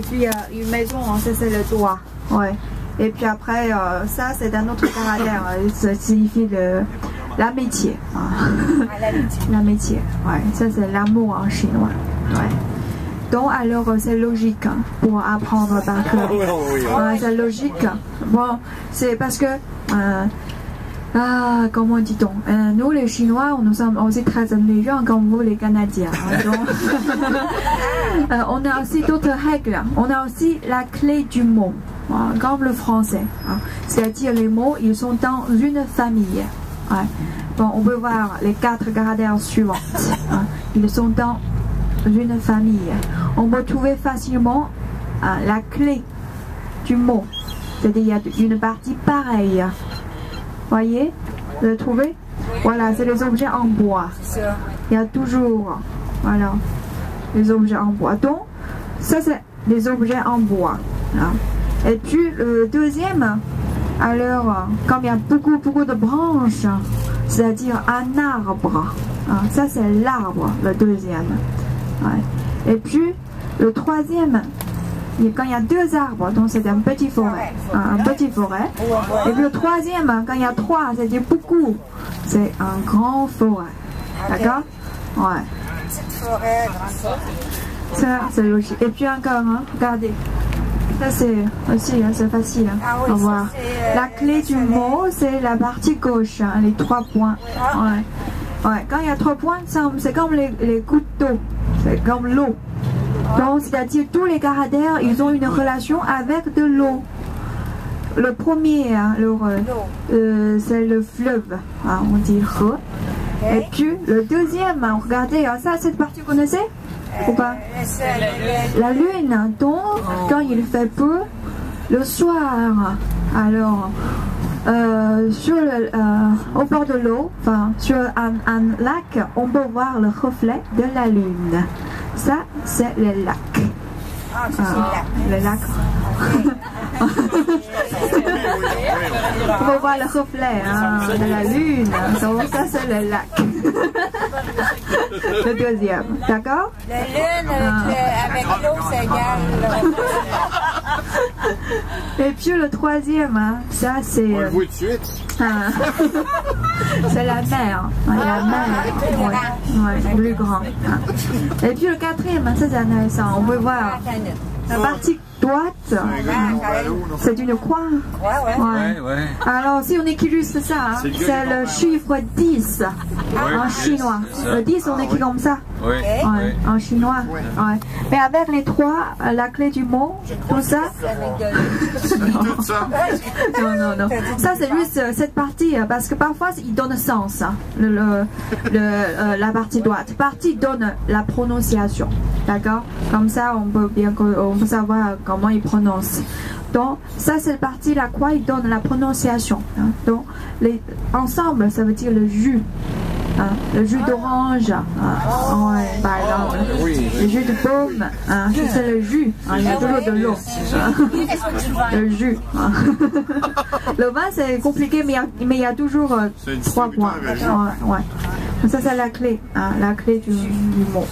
puis une maison, ça c'est le toit. Ouais. Et puis après, ça c'est un autre caractère. Ça signifie l'amitié. L'amitié. Ouais. Ça c'est l'amour en chinois. Ouais. Donc alors c'est logique pour apprendre par cœur. C'est logique. Bon, c'est parce que comment dit-on, nous les Chinois, nous sommes aussi très intelligents comme vous les Canadiens. Donc, on a aussi d'autres règles. On a aussi la clé du mot, comme le français. C'est-à-dire les mots, ils sont dans une famille. Bon, on peut voir les 4 caractères suivants. Ils sont dans une famille. On peut trouver facilement la clé du mot. C'est-à-dire il y a une partie pareille. Voyez, vous le trouvez? Voilà, c'est les objets en bois. Il y a toujours, voilà, les objets en bois. Donc, ça c'est les objets en bois. Et puis le deuxième, alors, comme il y a beaucoup de branches, c'est-à-dire un arbre. Ça c'est l'arbre, le deuxième. Et puis le troisième, quand il y a 2 arbres, donc c'est un petit forêt. Un petit forêt. Et puis le troisième, quand il y a 3, c'est-à-dire beaucoup, c'est un grand forêt. D'accord? Ouais. Ça, c'est logique. Et puis encore, regardez. Ça, c'est aussi, c'est facile à voir. La clé du mot, c'est la partie gauche, les 3 points. Ouais. Quand il y a 3 points, c'est comme les gouttes d'eau. C'est comme l'eau. Donc, c'est-à-dire tous les caractères, ils ont une relation avec de l'eau. Le premier, c'est le fleuve, on dit He. Et puis le deuxième, regardez, ça, cette partie, vous connaissez ou pas? La lune. Donc, quand il fait peu, le soir, alors, au bord de l'eau, enfin, sur un lac, on peut voir le reflet de la lune. Ça, c'est le lac. Le lac. On peut voir le reflet de la lune. Donc, ça, c'est le lac. Le deuxième. D'accord? La lune avec l'eau, c'est égal. Et puis le troisième, ça, c'est. On le voit tout de suite. C'est la mer. La mer. Ouais, plus grand. Et puis le quatrième, ça c'est intéressant. On peut voir la partie droite, c'est une croix. Ouais. Alors si on écrit ça, c'est le chiffre 10 en chinois. Le 10, on écrit comme ça. En chinois. Mais avec les 3, la clé du mot, tout ça. Non. Ça c'est juste cette partie, parce que parfois il donne sens. La partie droite. Partie donne la prononciation. D'accord? Comme ça, on peut savoir comment il prononce. Donc, ça, c'est la partie la quoi il donne la prononciation. Donc, ensemble, ça veut dire le jus. Le jus d'orange, par exemple. Le jus de pomme, c'est le jus. Il y a toujours de l'eau. Le jus. Le vin, c'est compliqué, mais il y a toujours 3 points. Ça, c'est la clé. La clé du mot.